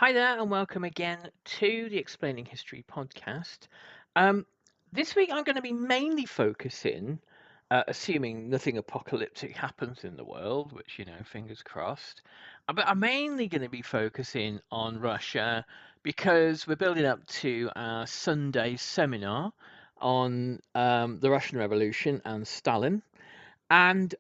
Hi there, and welcome again to the Explaining History podcast. Um, this week, I'm going to be mainly focusing, assuming nothing apocalyptic happens in the world, which, fingers crossed. But I'm mainly going to be focusing on Russia because we're building up to our Sunday seminar on the Russian Revolution and Stalin. And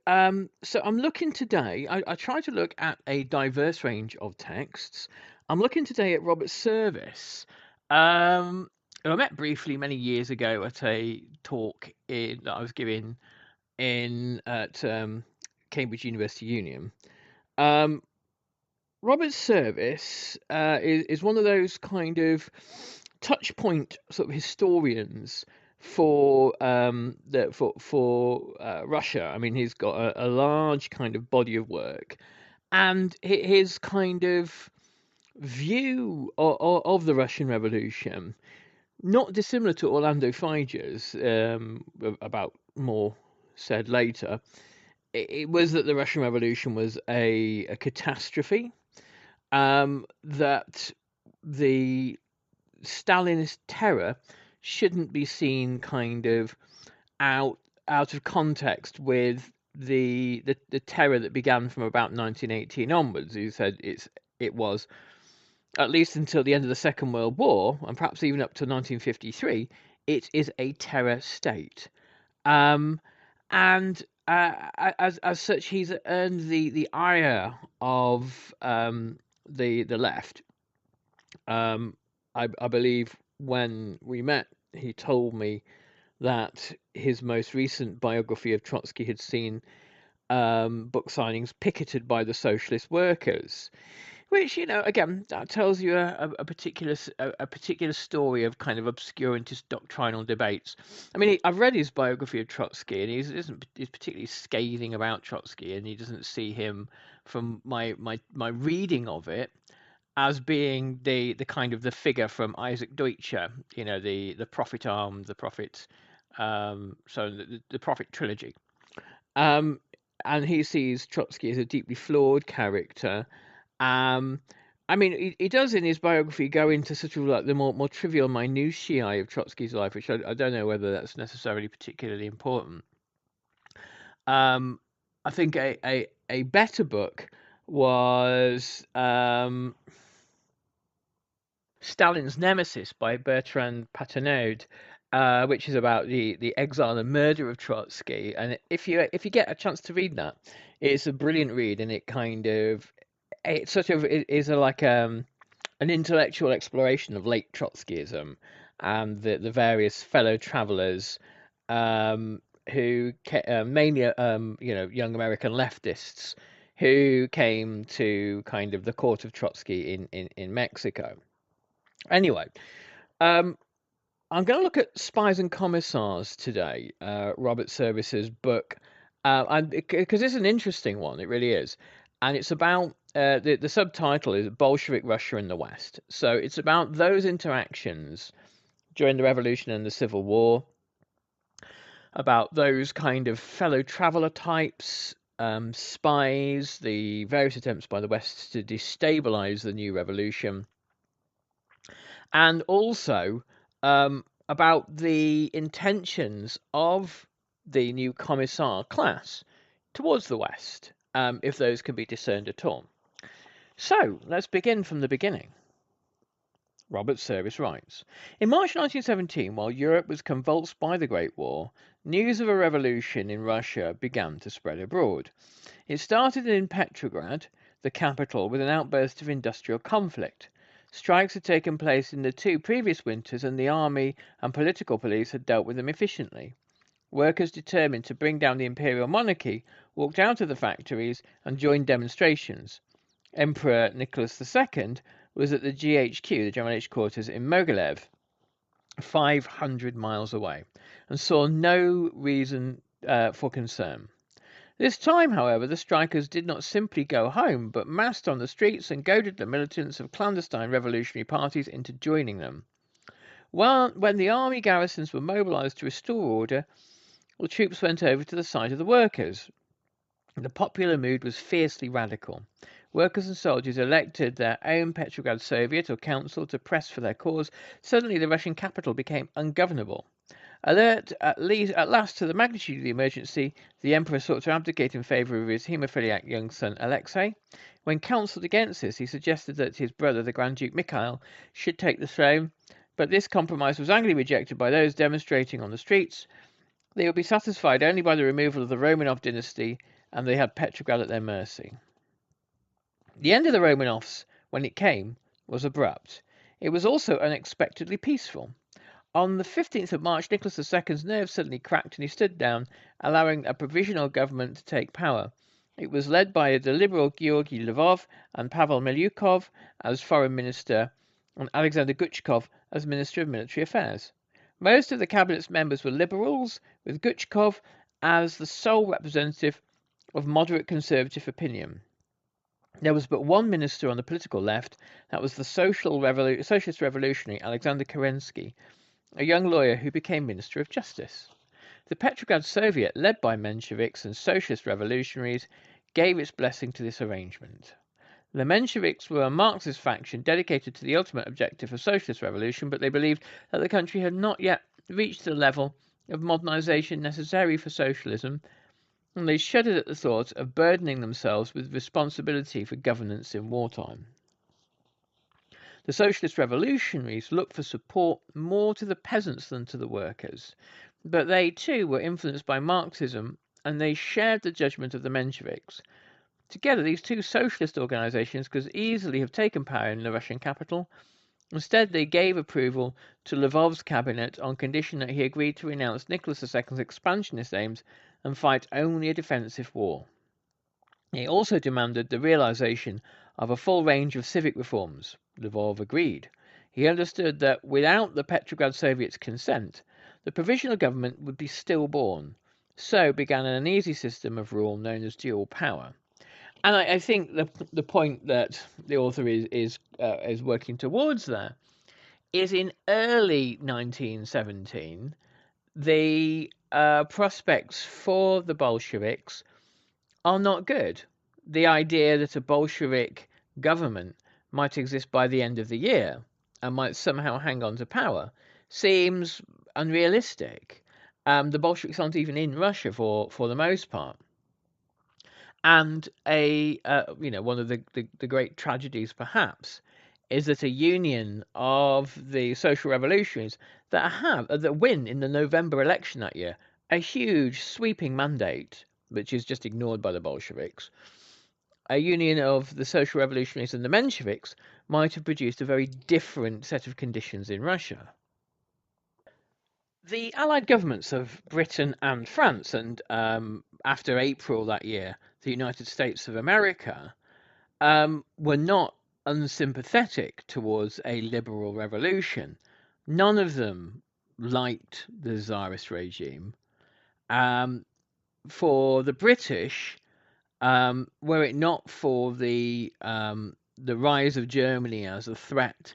so I'm looking today, I try to look at a diverse range of texts. I'm looking today at Robert Service, who I met briefly many years ago at a talk that I was giving at Cambridge University Union. Um, Robert Service is one of those kind of touch point sort of historians for Russia. I mean, he's got a large kind of body of work, and his kind of view of the Russian Revolution, not dissimilar to Orlando Fige's, about more said later. It was that the Russian Revolution was a catastrophe, that the Stalinist terror shouldn't be seen kind of out out of context with the terror that began from about 1918 onwards. He said it was at least until the end of the Second World War, and perhaps even up to 1953, it is a terror state. Um, and as such, he's earned the ire of the left. I believe when we met, he told me that his most recent biography of Trotsky had seen book signings picketed by the socialist workers, which again that tells you a particular story of kind of obscurantist doctrinal debates. I mean, I've read his biography of Trotsky, and he's particularly scathing about Trotsky, and he doesn't see him, from my reading of it, as being the kind of the figure from Isaac Deutscher, the Prophet Arm, the Prophet, so the Prophet trilogy. Um, and he sees Trotsky as a deeply flawed character. Um, I mean, he does in his biography go into sort of like the more trivial minutiae of Trotsky's life, which I don't know whether that's necessarily particularly important. I think a better book was Stalin's Nemesis by Bertrand Paternode, which is about the exile and murder of Trotsky. And if you get a chance to read that, it's a brilliant read, and it sort of is an intellectual exploration of late Trotskyism and the various fellow travelers, mainly young American leftists who came to kind of the court of Trotsky in Mexico. Anyway, um, I'm going to look at Spies and Commissars today, Robert Service's book, because it's an interesting one, it really is, and it's about the subtitle is Bolshevik Russia in the West. So it's about those interactions during the Revolution and the Civil War, about those kind of fellow traveler types, spies, the various attempts by the West to destabilize the new revolution, and also about the intentions of the new commissar class towards the West, if those can be discerned at all. So let's begin from the beginning. Robert Service writes, in March 1917, while Europe was convulsed by the Great War, news of a revolution in Russia began to spread abroad. It started in Petrograd, the capital, with an outburst of industrial conflict. Strikes had taken place in the 2 previous winters, and the army and political police had dealt with them efficiently. Workers determined to bring down the imperial monarchy walked out of the factories and joined demonstrations. Emperor Nicholas II was at the GHQ, the General Headquarters, in Mogilev, 500 miles away, and saw no reason for concern. This time, however, the strikers did not simply go home, but massed on the streets and goaded the militants of clandestine revolutionary parties into joining them. When the army garrisons were mobilized to restore order, the troops went over to the side of the workers. The popular mood was fiercely radical. Workers and soldiers elected their own Petrograd Soviet or council to press for their cause. Suddenly, the Russian capital became ungovernable. Alert at last to the magnitude of the emergency, the emperor sought to abdicate in favour of his haemophiliac young son Alexei. When counselled against this, he suggested that his brother, the Grand Duke Mikhail, should take the throne, but this compromise was angrily rejected by those demonstrating on the streets. They would be satisfied only by the removal of the Romanov dynasty, and they had Petrograd at their mercy. The end of the Romanovs, when it came, was abrupt. It was also unexpectedly peaceful. On the 15th of March, Nicholas II's nerves suddenly cracked and he stood down, allowing a provisional government to take power. It was led by the liberal Georgy Lvov and Pavel Milyukov as foreign minister and Alexander Guchkov as minister of military affairs. Most of the cabinet's members were liberals, with Guchkov as the sole representative of moderate conservative opinion. There was but one minister on the political left, that was the socialist revolutionary Alexander Kerensky, a young lawyer who became Minister of Justice. The Petrograd Soviet, led by Mensheviks and socialist revolutionaries, gave its blessing to this arrangement. The Mensheviks were a Marxist faction dedicated to the ultimate objective of socialist revolution, but they believed that the country had not yet reached the level of modernization necessary for socialism, and they shuddered at the thought of burdening themselves with responsibility for governance in wartime. The socialist revolutionaries looked for support more to the peasants than to the workers, but they too were influenced by Marxism, and they shared the judgment of the Mensheviks. Together, these two socialist organizations could easily have taken power in the Russian capital. Instead, they gave approval to Lvov's cabinet on condition that he agreed to renounce Nicholas II's expansionist aims and fight only a defensive war. He also demanded the realization of a full range of civic reforms. Lvov agreed. He understood that without the Petrograd Soviet's consent, the Provisional Government would be stillborn. So began an uneasy system of rule known as dual power. And I think the point that the author is working towards there is in early 1917, the prospects for the Bolsheviks are not good. The idea that a Bolshevik government might exist by the end of the year and might somehow hang on to power seems unrealistic. The Bolsheviks aren't even in Russia for the most part. And one of the great tragedies perhaps is that a union of the social revolutionaries that win in the November election that year a huge sweeping mandate, which is just ignored by the Bolsheviks, a union of the social revolutionaries and the Mensheviks might have produced a very different set of conditions in Russia. The Allied governments of Britain and France, and after April that year, the United States of America, were not unsympathetic towards a liberal revolution. None of them liked the Tsarist regime. For the British, were it not for the rise of Germany as a threat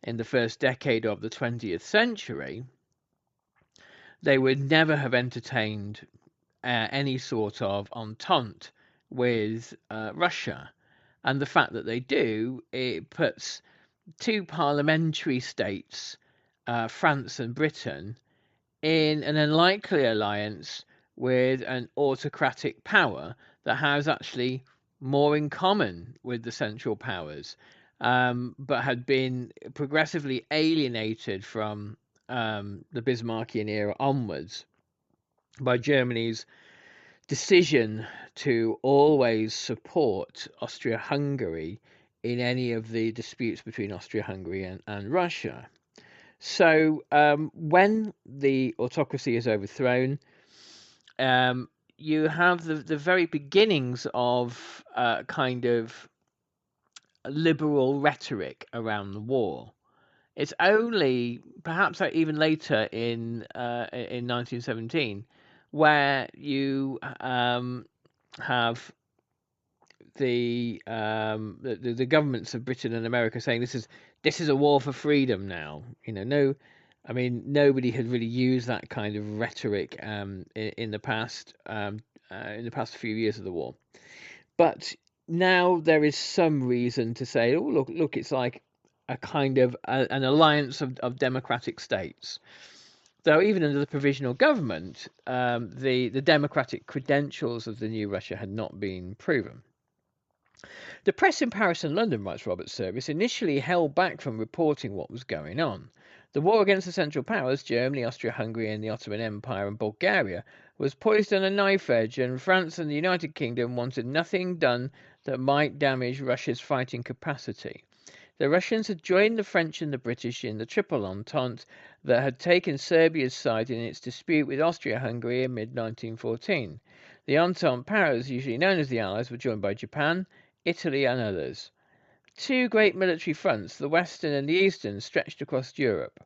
in the first decade of the 20th century, they would never have entertained any sort of entente with Russia. And the fact that they do, it puts two parliamentary states, France and Britain, in an unlikely alliance with an autocratic power that has actually more in common with the Central Powers, but had been progressively alienated from the Bismarckian era onwards by Germany's decision to always support Austria-Hungary in any of the disputes between Austria-Hungary and Russia. So when the autocracy is overthrown, you have the very beginnings of kind of liberal rhetoric around the war. It's only perhaps even later in 1917 where you have the governments of Britain and America saying this is a war for freedom now. I mean, nobody had really used that kind of rhetoric in the past few years of the war. But now there is some reason to say, oh, look, it's like a kind of an alliance of democratic states. Though even under the Provisional Government, the democratic credentials of the new Russia had not been proven. The press in Paris and London, writes Robert Service, initially held back from reporting what was going on. The war against the Central Powers, Germany, Austria-Hungary and the Ottoman Empire and Bulgaria, was poised on a knife edge, and France and the United Kingdom wanted nothing done that might damage Russia's fighting capacity. The Russians had joined the French and the British in the Triple Entente that had taken Serbia's side in its dispute with Austria-Hungary in mid-1914. The Entente powers, usually known as the Allies, were joined by Japan, Italy and others. Two great military fronts, the Western and the Eastern, stretched across Europe.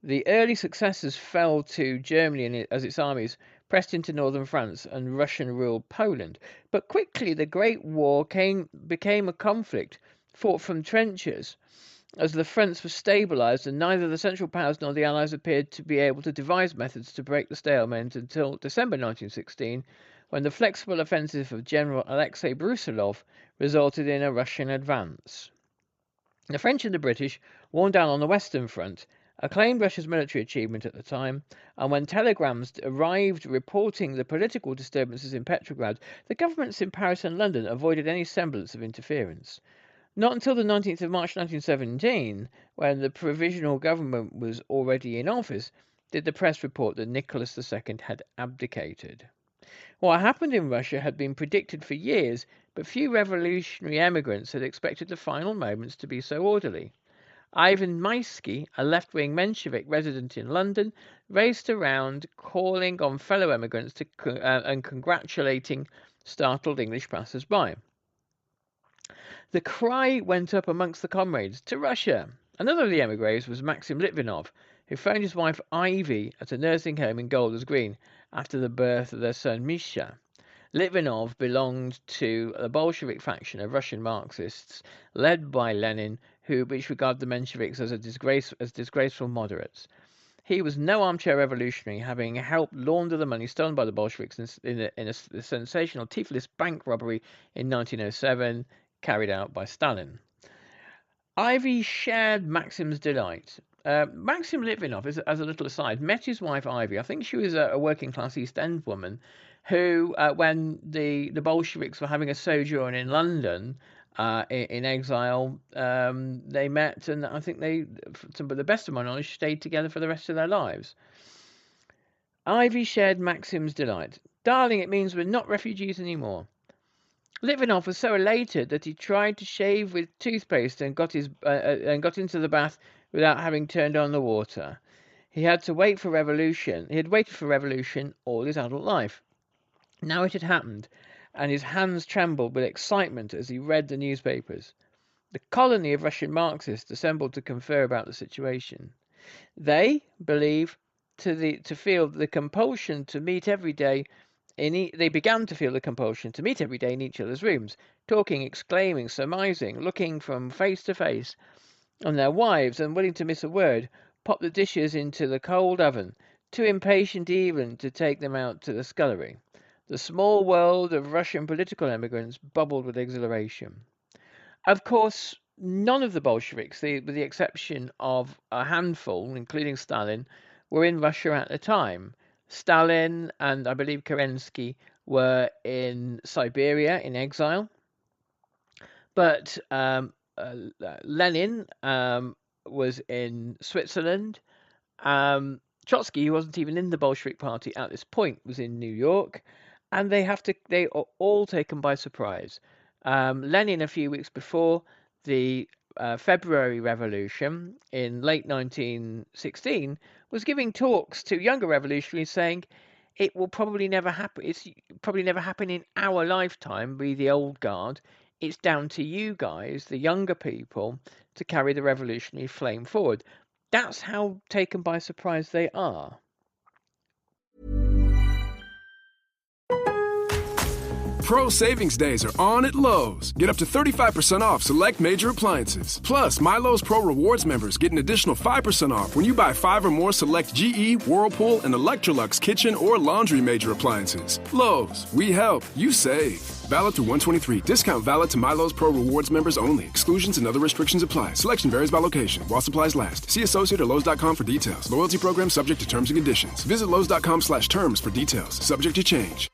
The early successes fell to Germany as its armies pressed into northern France and Russian-ruled Poland. But quickly the Great War became a conflict fought from trenches, as the fronts were stabilised and neither the Central Powers nor the Allies appeared to be able to devise methods to break the stalemate until December 1916, when the flexible offensive of General Alexei Brusilov resulted in a Russian advance. The French and the British, worn down on the Western Front, acclaimed Russia's military achievement at the time, and when telegrams arrived reporting the political disturbances in Petrograd, the governments in Paris and London avoided any semblance of interference. Not until the 19th of March 1917, when the Provisional Government was already in office, did the press report that Nicholas II had abdicated. What happened in Russia had been predicted for years, but few revolutionary emigrants had expected the final moments to be so orderly. Ivan Maisky, a left-wing Menshevik resident in London, raced around calling on fellow emigrants and congratulating startled English passers-by. The cry went up amongst the comrades, "To Russia!" Another of the emigres was Maxim Litvinov, who found his wife Ivy at a nursing home in Golders Green after the birth of their son Misha. Litvinov belonged to the Bolshevik faction of Russian Marxists led by Lenin, which regarded the Mensheviks as disgraceful moderates. He was no armchair revolutionary, having helped launder the money stolen by the Bolsheviks in a sensational Tiflis bank robbery in 1907, carried out by Stalin. Ivy shared Maxim's delight. Maxim Litvinov, as a little aside, met his wife Ivy. I think she was a working class East End woman who, when the Bolsheviks were having a sojourn in London in exile, they met, and I think they, to the best of my knowledge, stayed together for the rest of their lives. Ivy shared Maxim's delight. "Darling, it means we're not refugees anymore." Litvinov was so elated that he tried to shave with toothpaste and got into the bath without having turned on the water. He had waited for revolution all his adult life. Now it had happened, and his hands trembled with excitement as he read the newspapers. The colony of Russian Marxists assembled to confer about the situation. They feel the compulsion to meet every day. They began to feel the compulsion to meet every day in each other's rooms, talking, exclaiming, surmising, looking from face to face, and their wives, unwilling to miss a word, popped the dishes into the cold oven, too impatient even to take them out to the scullery. The small world of Russian political emigrants bubbled with exhilaration. Of course, none of the Bolsheviks, with the exception of a handful, including Stalin, were in Russia at the time. Stalin and I believe Kerensky were in Siberia in exile, but Lenin was in Switzerland. Trotsky, who wasn't even in the Bolshevik Party at this point, was in New York, and they are all taken by surprise. Lenin, a few weeks before the February Revolution in late 1916, was giving talks to younger revolutionaries saying, "It will probably never happen. It's probably never happen in our lifetime, we the old guard. It's down to you guys, the younger people, to carry the revolutionary flame forward." That's how taken by surprise they are. Pro Savings Days are on at Lowe's. Get up to 35% off select major appliances. Plus, My Lowe's Pro Rewards members get an additional 5% off when you buy 5 or more select GE, Whirlpool, and Electrolux kitchen or laundry major appliances. Lowe's, we help, you save. Valid through 123. Discount valid to My Lowe's Pro Rewards members only. Exclusions and other restrictions apply. Selection varies by location. While supplies last. See associate or Lowe's.com for details. Loyalty program subject to terms and conditions. Visit Lowe's.com/terms for details. Subject to change.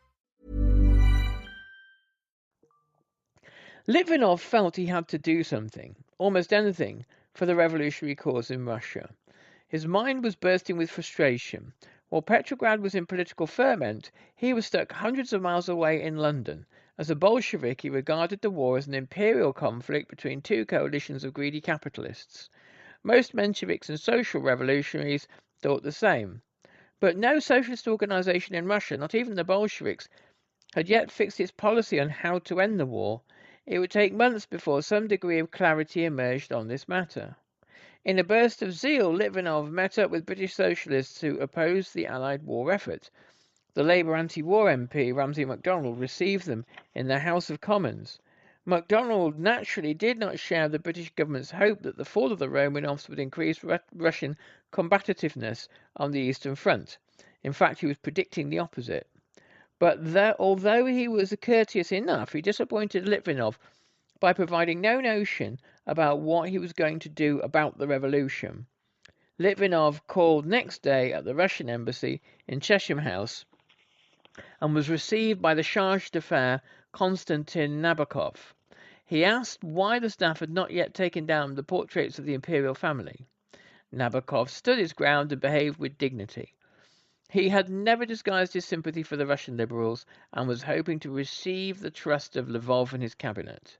Litvinov felt he had to do something, almost anything, for the revolutionary cause in Russia. His mind was bursting with frustration. While Petrograd was in political ferment, he was stuck hundreds of miles away in London. As a Bolshevik, he regarded the war as an imperial conflict between two coalitions of greedy capitalists. Most Mensheviks and social revolutionaries thought the same. But no socialist organization in Russia, not even the Bolsheviks, had yet fixed its policy on how to end the war. It would take months before some degree of clarity emerged on this matter. In a burst of zeal, Litvinov met up with British socialists who opposed the Allied war effort. The Labour anti-war MP, Ramsay MacDonald, received them in the House of Commons. MacDonald naturally did not share the British government's hope that the fall of the Romanovs would increase Russian combativeness on the Eastern Front. In fact, he was predicting the opposite. But although he was courteous enough, he disappointed Litvinov by providing no notion about what he was going to do about the revolution. Litvinov called next day at the Russian embassy in Chesham House and was received by the charge d'affaires Konstantin Nabokov. He asked why the staff had not yet taken down the portraits of the imperial family. Nabokov stood his ground and behaved with dignity. He had never disguised his sympathy for the Russian liberals and was hoping to receive the trust of Lvov and his cabinet.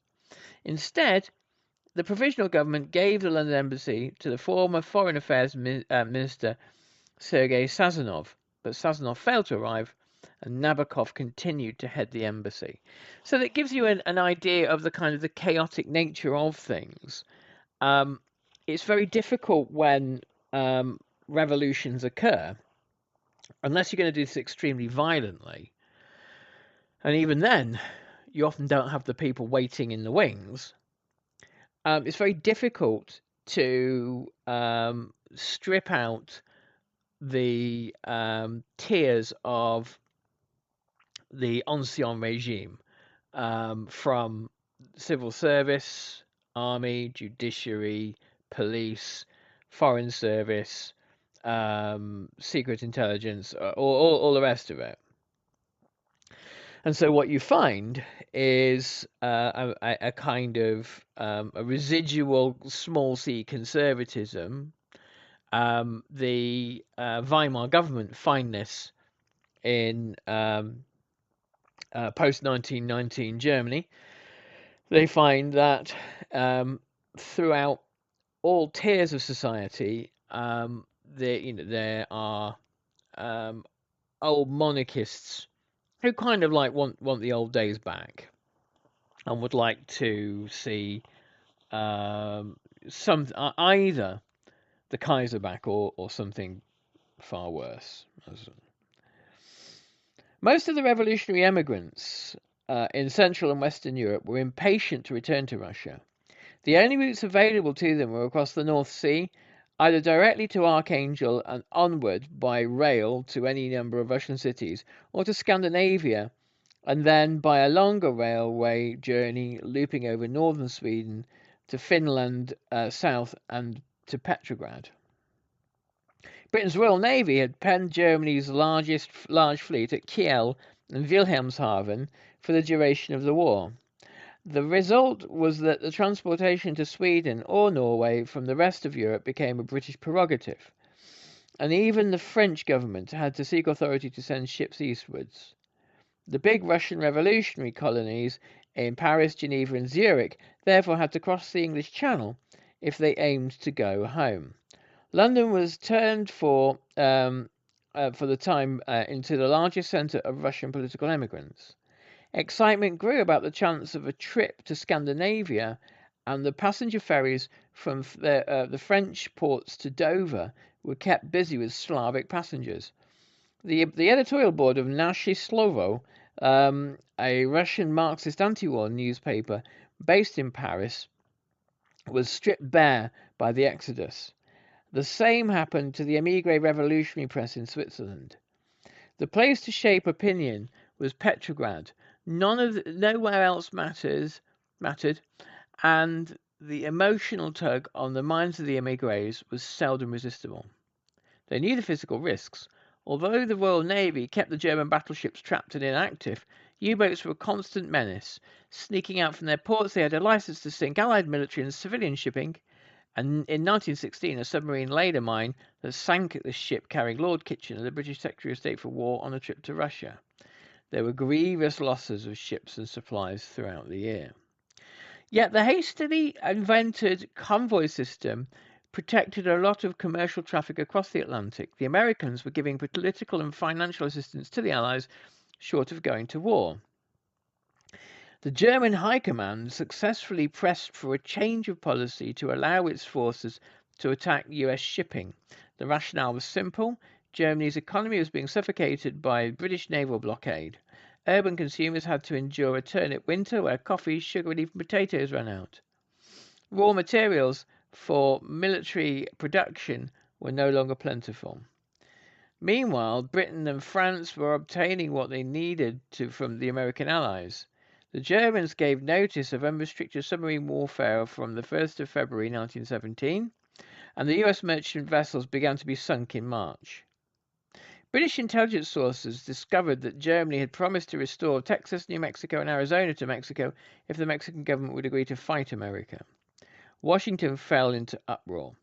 Instead, the Provisional Government gave the London embassy to the former Foreign Affairs Minister Sergei Sazonov, but Sazonov failed to arrive and Nabokov continued to head the embassy. So that gives you an idea of the kind of the chaotic nature of things. It's very difficult when revolutions occur, unless you're going to do this extremely violently. And even then, you often don't have the people waiting in the wings. It's very difficult to strip out the tiers of the ancien regime from civil service, army, judiciary, police, foreign service, secret intelligence, all the rest of it. And so what you find is a kind of a residual small c conservatism. The Weimar government find this in post-1919 Germany. They find that throughout all tiers of society, there are old monarchists who kind of like want the old days back and would like to see either the Kaiser back or something far worse. Most of the revolutionary emigrants in Central and Western Europe were impatient to return to Russia. The only routes available to them were across the North Sea, either directly to Archangel and onward by rail to any number of Russian cities, or to Scandinavia, and then by a longer railway journey looping over northern Sweden to Finland south and to Petrograd. Britain's Royal Navy had penned Germany's large fleet at Kiel and Wilhelmshaven for the duration of the war. The result was that the transportation to Sweden or Norway from the rest of Europe became a British prerogative, and even the French government had to seek authority to send ships eastwards. The big Russian revolutionary colonies in Paris, Geneva and Zurich therefore had to cross the English Channel if they aimed to go home. London was turned for the time into the largest centre of Russian political emigrants. Excitement grew about the chance of a trip to Scandinavia, and the passenger ferries from the French ports to Dover were kept busy with Slavic passengers. The editorial board of Naše Slovo A Russian Marxist anti-war newspaper based in Paris was stripped bare by the exodus. The same happened to the emigre revolutionary press in Switzerland. The place to shape opinion was Petrograd. Nowhere else mattered, and the emotional tug on the minds of the emigres was seldom resistible. They knew the physical risks. Although the Royal Navy kept the German battleships trapped and inactive, U-boats were a constant menace. Sneaking out from their ports, they had a license to sink Allied military and civilian shipping, and in 1916 a submarine laid a mine that sank the ship carrying Lord Kitchener, the British Secretary of State for War, on a trip to Russia. There were grievous losses of ships and supplies throughout the year. Yet the hastily invented convoy system protected a lot of commercial traffic across the Atlantic. The Americans were giving political and financial assistance to the Allies, short of going to war. The German High Command successfully pressed for a change of policy to allow its forces to attack US shipping. The rationale was simple. Germany's economy was being suffocated by British naval blockade. Urban consumers had to endure a turnip winter where coffee, sugar, and even potatoes ran out. Raw materials for military production were no longer plentiful. Meanwhile, Britain and France were obtaining what they needed from the American allies. The Germans gave notice of unrestricted submarine warfare from the 1st of February 1917, and the US merchant vessels began to be sunk in March. British intelligence sources discovered that Germany had promised to restore Texas, New Mexico, and Arizona to Mexico if the Mexican government would agree to fight America. Washington fell into uproar.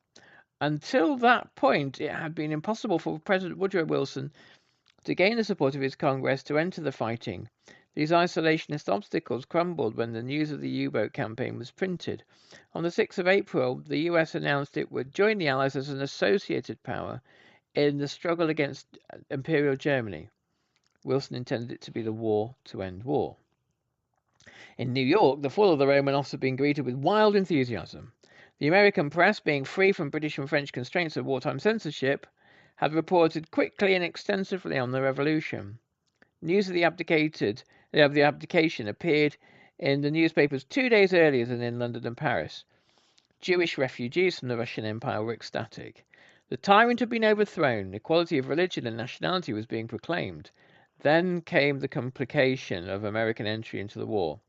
Until that point, it had been impossible for President Woodrow Wilson to gain the support of his Congress to enter the fighting. These isolationist obstacles crumbled when the news of the U-boat campaign was printed. On the 6th of April, the US announced it would join the Allies as an associated power in the struggle against Imperial Germany. Wilson intended it to be the war to end war. In New York, the fall of the Romanovs had been greeted with wild enthusiasm. The American press, being free from British and French constraints of wartime censorship, had reported quickly and extensively on the revolution. News of the abdication appeared in the newspapers 2 days earlier than in London and Paris. Jewish refugees from the Russian Empire were ecstatic. The tyrant had been overthrown, equality of religion and nationality was being proclaimed. Then came the complication of American entry into the war.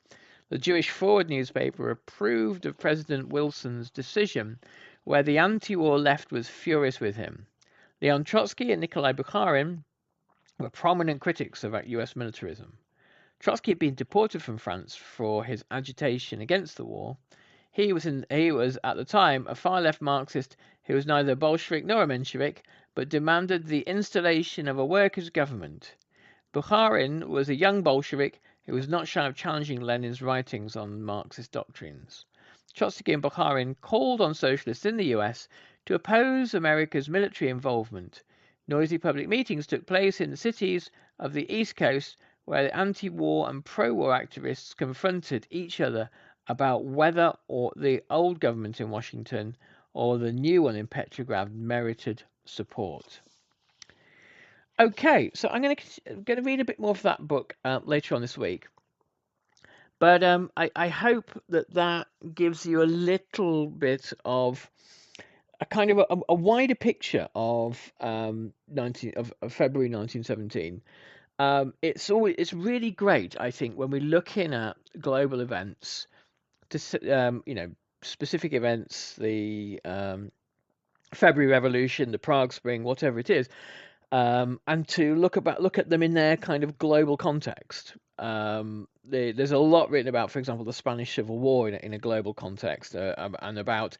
The Jewish Forward newspaper approved of President Wilson's decision, where the anti-war left was furious with him. Leon Trotsky and Nikolai Bukharin were prominent critics of US militarism. Trotsky had been deported from France for his agitation against the war. He was at the time a far-left Marxist who was neither a Bolshevik nor a Menshevik, but demanded the installation of a workers' government. Bukharin was a young Bolshevik who was not shy of challenging Lenin's writings on Marxist doctrines. Trotsky and Bukharin called on socialists in the US to oppose America's military involvement. Noisy public meetings took place in the cities of the East Coast where the anti-war and pro-war activists confronted each other about whether or the old government in Washington or the new one in Petrograd merited support. Okay, so I'm going to read a bit more of that book later on this week. But I hope that gives you a little bit of a kind of a wider picture of February 1917. It's really great, I think, when we're looking at global events, to specific events, the February Revolution, the Prague Spring, whatever it is, and to look at them in their kind of global context. There's a lot written about, for example, the Spanish Civil War in a global context, and about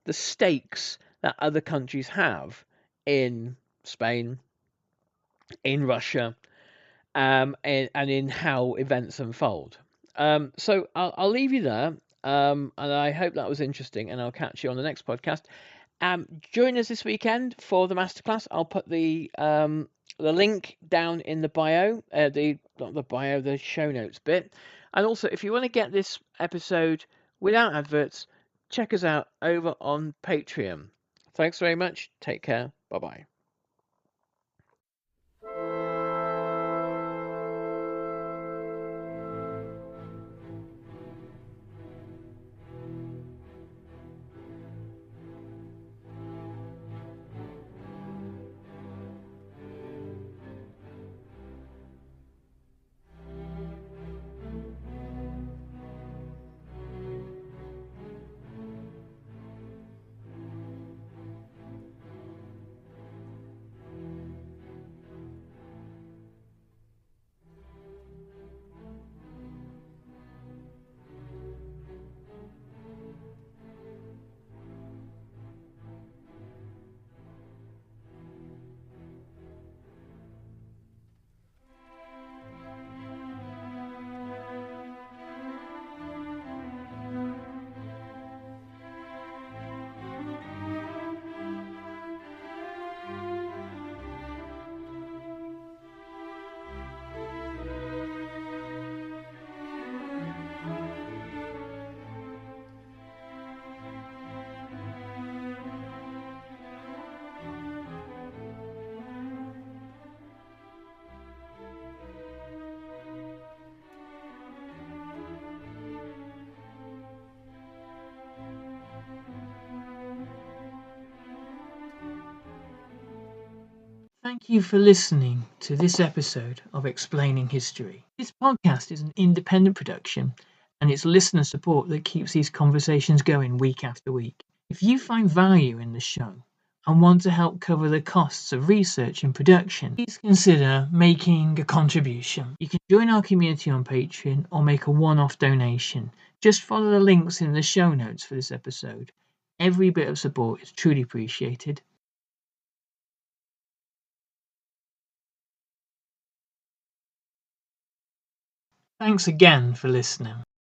the stakes that other countries have in Spain, in Russia, and in how events unfold. So I'll leave you there, and I hope that was interesting, and I'll catch you on the next podcast. Join us this weekend for the masterclass. I'll put the link down in the bio, the show notes bit. And also, if you want to get this episode without adverts, check us out over on Patreon. Thanks very much. Take care. Bye-bye. Thank you for listening to this episode of Explaining History. This podcast is an independent production, and it's listener support that keeps these conversations going week after week. If you find value in the show and want to help cover the costs of research and production, please consider making a contribution. You can join our community on Patreon or make a one-off donation. Just follow the links in the show notes for this episode. Every bit of support is truly appreciated. Thanks again for listening.